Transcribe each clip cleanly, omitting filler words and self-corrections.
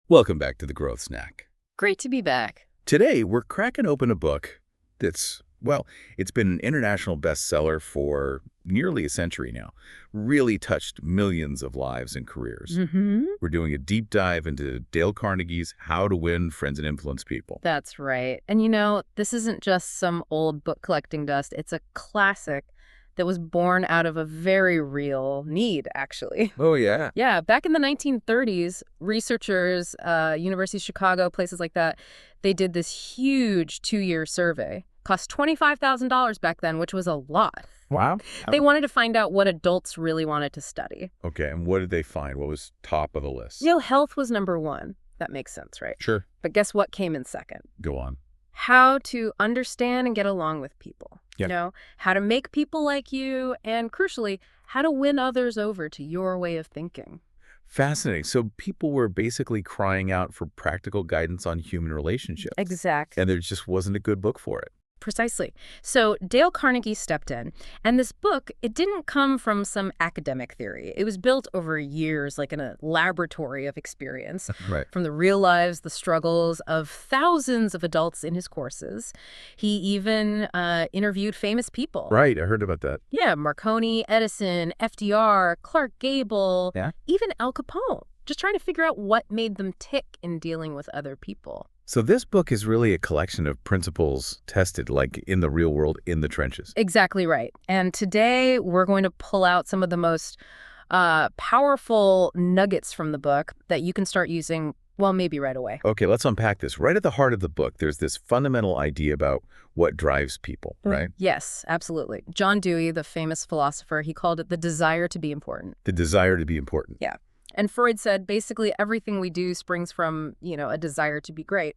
Welcome back to the Growth Snack. Great to be back. Today, we're cracking open a book that's, well, it's been an international bestseller for nearly a century now. Really touched millions of lives and careers. We're doing a deep dive into Dale Carnegie's How to Win Friends and Influence People. That's right. And this isn't just some old book collecting dust. It's a classic that was born out of a very real need, actually. Oh, yeah? Yeah, back in the 1930s, researchers, University of Chicago, places like that, they did this huge 2-year survey. Cost $25,000 back then, which was a lot. Wow. They wanted to find out what adults really wanted to study. Okay, and what did they find? What was top of the list? Health was number one. That makes sense, right? Sure. But guess what came in second? Go on. How to understand and get along with people. Yeah. How to make people like you, and crucially, how to win others over to your way of thinking. Fascinating. So people were basically crying out for practical guidance on human relationships. Exactly. And there just wasn't a good book for it. Precisely. So Dale Carnegie stepped in, and this book, it didn't come from some academic theory. It was built over years, like in a laboratory of experience. Right. From the real lives, the struggles of thousands of adults in his courses. He even interviewed famous people. Right, I heard about that. Yeah, Marconi, Edison, FDR, Clark Gable, Yeah. even Al Capone. Just trying to figure out what made them tick in dealing with other people. So this book is really a collection of principles tested, like in the real world, in the trenches. Exactly right. And today we're going to pull out some of the most powerful nuggets from the book that you can start using, well, maybe right away. Okay, let's unpack this. Right at the heart of the book, there's this fundamental idea about what drives people, right? Yes, absolutely. John Dewey, the famous philosopher, he called it the desire to be important. The desire to be important. Yeah. And Freud said basically everything we do springs from, a desire to be great.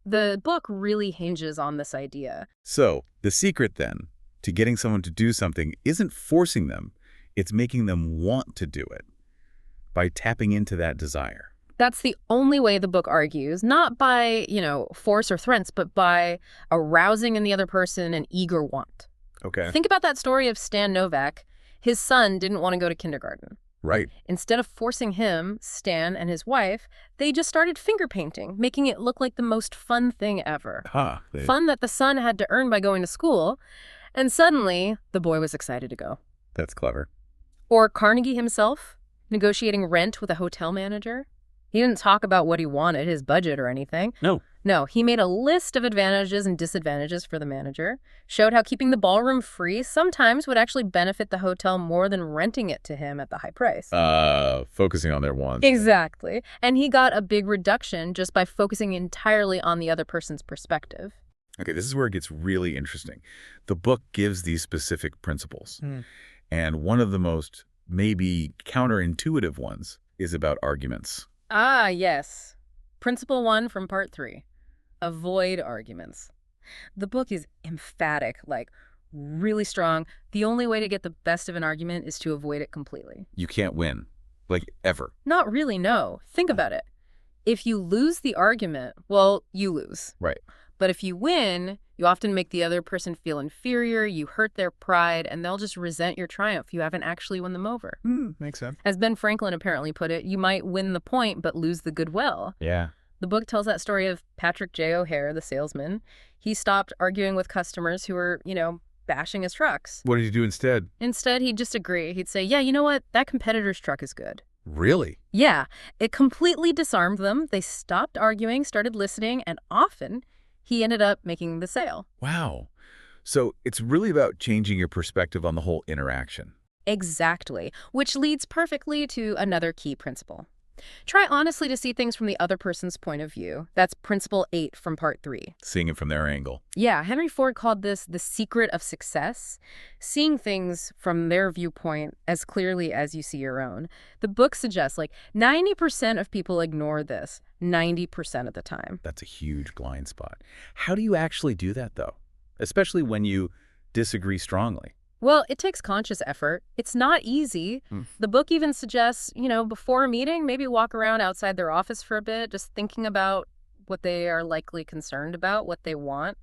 The book really hinges on this idea. So the secret then to getting someone to do something isn't forcing them, it's making them want to do it by tapping into that desire. That's the only way the book argues, not by, force or threats, but by arousing in the other person an eager want. Okay. Think about that story of Stan Novak. His son didn't want to go to kindergarten. Right. Instead of forcing him, Stan and his wife, they just started finger painting, making it look like the most fun thing ever. Fun that the son had to earn by going to school. And suddenly, the boy was excited to go. That's clever. Or Carnegie himself, negotiating rent with a hotel manager. He didn't talk about what he wanted, his budget or anything. No, he made a list of advantages and disadvantages for the manager, showed how keeping the ballroom free sometimes would actually benefit the hotel more than renting it to him at the high price. Focusing on their wants. Exactly. And he got a big reduction just by focusing entirely on the other person's perspective. Okay, this is where it gets really interesting. The book gives these specific principles. And one of the most maybe counterintuitive ones is about arguments. Ah, yes. Principle 1 from part 3. Avoid arguments. The book is emphatic, like really strong. The only way to get the best of an argument is to avoid it completely. You can't win, like ever. Not really, no. Think about it. If you lose the argument, well, you lose. Right. But if you win, you often make the other person feel inferior, you hurt their pride, and they'll just resent your triumph. You haven't actually won them over. Makes sense. As Ben Franklin apparently put it, you might win the point but lose the goodwill. Yeah. The book tells that story of Patrick J. O'Hare, the salesman. He stopped arguing with customers who were, bashing his trucks. What did he do instead? Instead, he'd just agree. He'd say, yeah, you know what? That competitor's truck is good. Really? Yeah. It completely disarmed them. They stopped arguing, started listening, and often he ended up making the sale. Wow. So it's really about changing your perspective on the whole interaction. Exactly. Which leads perfectly to another key principle. Try honestly to see things from the other person's point of view. That's principle 8 from part 3. Seeing it from their angle. Yeah, Henry Ford called this the secret of success, seeing things from their viewpoint as clearly as you see your own. The book suggests 90% of people ignore this 90% of the time. That's a huge blind spot. How do you actually do that, though? Especially when you disagree strongly. Well, it takes conscious effort. It's not easy. The book even suggests, before a meeting, maybe walk around outside their office for a bit, just thinking about what they are likely concerned about, what they want.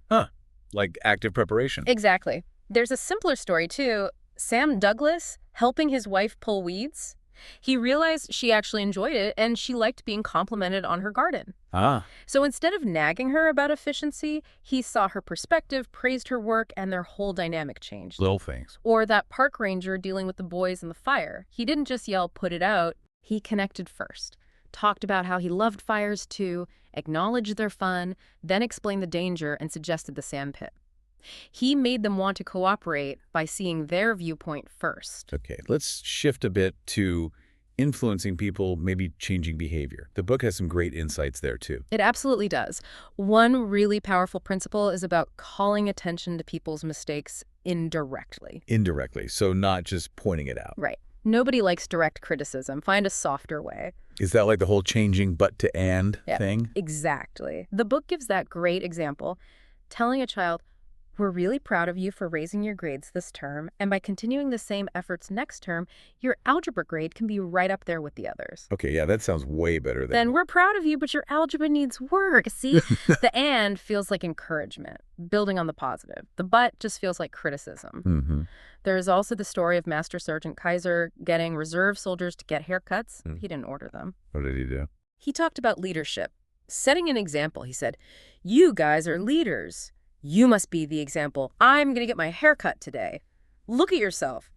Like active preparation. Exactly. There's a simpler story, too. Sam Douglas helping his wife pull weeds. He realized she actually enjoyed it and she liked being complimented on her garden. Ah. So instead of nagging her about efficiency, he saw her perspective, praised her work, and their whole dynamic changed. Little things. Or that park ranger dealing with the boys in the fire. He didn't just yell, "Put it out." He connected first, talked about how he loved fires too, acknowledged their fun, then explained the danger and suggested the sandpit. He made them want to cooperate by seeing their viewpoint first. Okay, let's shift a bit to influencing people, maybe changing behavior. The book has some great insights there, too. It absolutely does. One really powerful principle is about calling attention to people's mistakes indirectly. Indirectly, so not just pointing it out. Right. Nobody likes direct criticism. Find a softer way. Is that like the whole changing but to and thing? Exactly. The book gives that great example, telling a child, "We're really proud of you for raising your grades this term, and by continuing the same efforts next term, your algebra grade can be right up there with the others." Okay, yeah, that sounds way better than... Then, "We're proud of you, but your algebra needs work." See, the "and" feels like encouragement, building on the positive. The "but" just feels like criticism. Mm-hmm. There's also the story of Master Sergeant Kaiser getting reserve soldiers to get haircuts. He didn't order them. What did he do? He talked about leadership, setting an example. He said, "You guys are leaders. You must be the example. I'm going to get my haircut today. Look at yourself.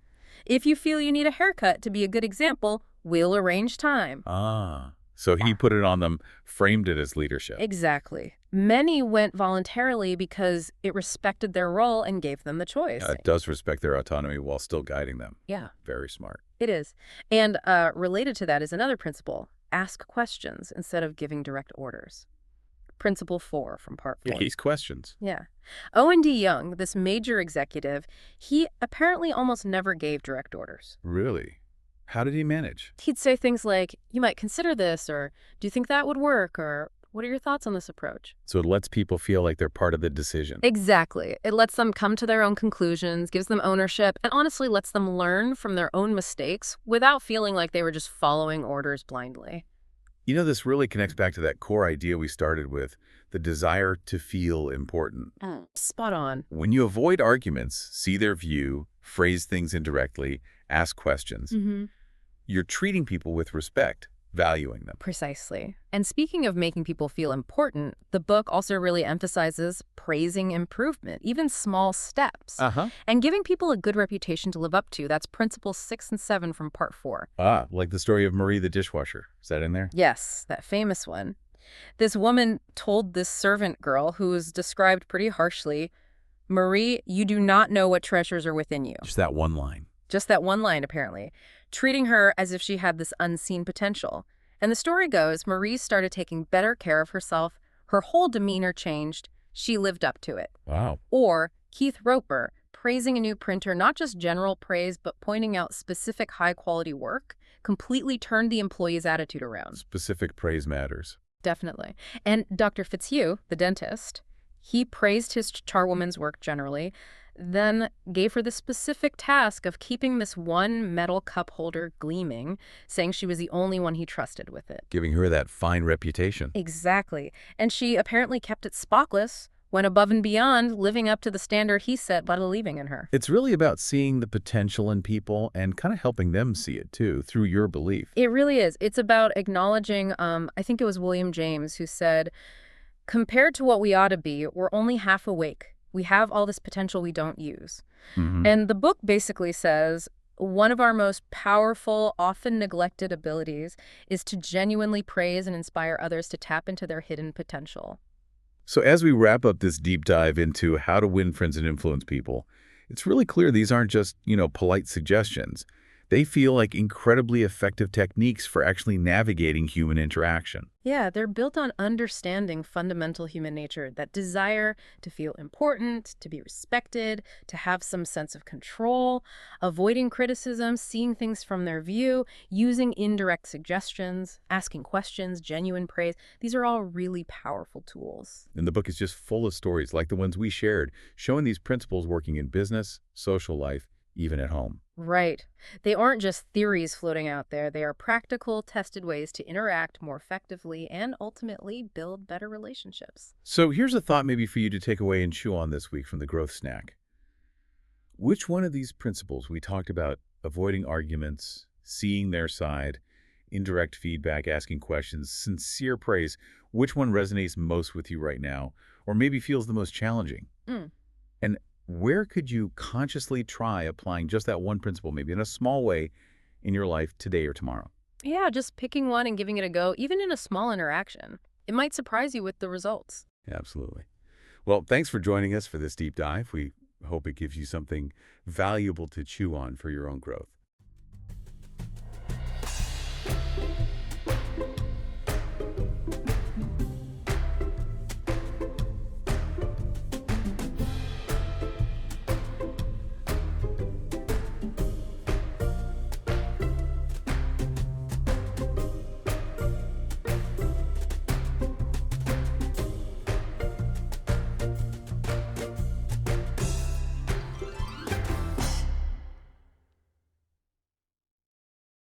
If you feel you need a haircut to be a good example, we'll arrange time." Ah, so he put it on them, framed it as leadership. Exactly. Many went voluntarily because it respected their role and gave them the choice. It does respect their autonomy while still guiding them. Yeah. Very smart. It is. And related to that is another principle. Ask questions instead of giving direct orders. Principle 4 from part 4. Yeah, he's questions. Yeah. Owen D. Young, this major executive, he apparently almost never gave direct orders. Really? How did he manage? He'd say things like, "You might consider this," or "Do you think that would work?" or "What are your thoughts on this approach?" So it lets people feel like they're part of the decision. Exactly. It lets them come to their own conclusions, gives them ownership, and honestly lets them learn from their own mistakes without feeling like they were just following orders blindly. You know, this really connects back to that core idea we started with, the desire to feel important. Spot on. When you avoid arguments, see their view, phrase things indirectly, ask questions, you're treating people with respect, valuing them. Precisely. And speaking of making people feel important, the book also really emphasizes praising improvement, even small steps, and giving people a good reputation to live up to. That's principles 6 and 7 from part 4. Ah, like the story of Marie the dishwasher. Is that in there? Yes, that famous one. This woman told this servant girl, who was described pretty harshly, "Marie, you do not know what treasures are within you." Just that one line. Just that one line, apparently, treating her as if she had this unseen potential. And the story goes, Marie started taking better care of herself. Her whole demeanor changed. She lived up to it. Wow. Or Keith Roper, praising a new printer, not just general praise, but pointing out specific high-quality work, completely turned the employee's attitude around. Specific praise matters. Definitely. And Dr. Fitzhugh, the dentist, he praised his charwoman's work generally, then gave her the specific task of keeping this one metal cup holder gleaming, saying she was the only one he trusted with it. Giving her that fine reputation. Exactly. And she apparently kept it spotless, went above and beyond, living up to the standard he set by believing in her. It's really about seeing the potential in people and kind of helping them see it, too, through your belief. It really is. It's about acknowledging, I think it was William James who said, "Compared to what we ought to be, we're only half awake. We have all this potential we don't use." And the book basically says one of our most powerful, often neglected abilities is to genuinely praise and inspire others to tap into their hidden potential. So as we wrap up this deep dive into how to win friends and influence people, it's really clear these aren't just, polite suggestions. They feel like incredibly effective techniques for actually navigating human interaction. Yeah, they're built on understanding fundamental human nature, that desire to feel important, to be respected, to have some sense of control, avoiding criticism, seeing things from their view, using indirect suggestions, asking questions, genuine praise. These are all really powerful tools. And the book is just full of stories like the ones we shared, showing these principles working in business, social life, even at home. Right. They aren't just theories floating out there. They are practical, tested ways to interact more effectively and ultimately build better relationships. So here's a thought maybe for you to take away and chew on this week from the Growth Snack. Which one of these principles we talked about, avoiding arguments, seeing their side, indirect feedback, asking questions, sincere praise. Which one resonates most with you right now, or maybe feels the most challenging? Mm. And where could you consciously try applying just that one principle, maybe in a small way, in your life today or tomorrow? Yeah, just picking one and giving it a go, even in a small interaction. It might surprise you with the results. Absolutely. Well, thanks for joining us for this deep dive. We hope it gives you something valuable to chew on for your own growth.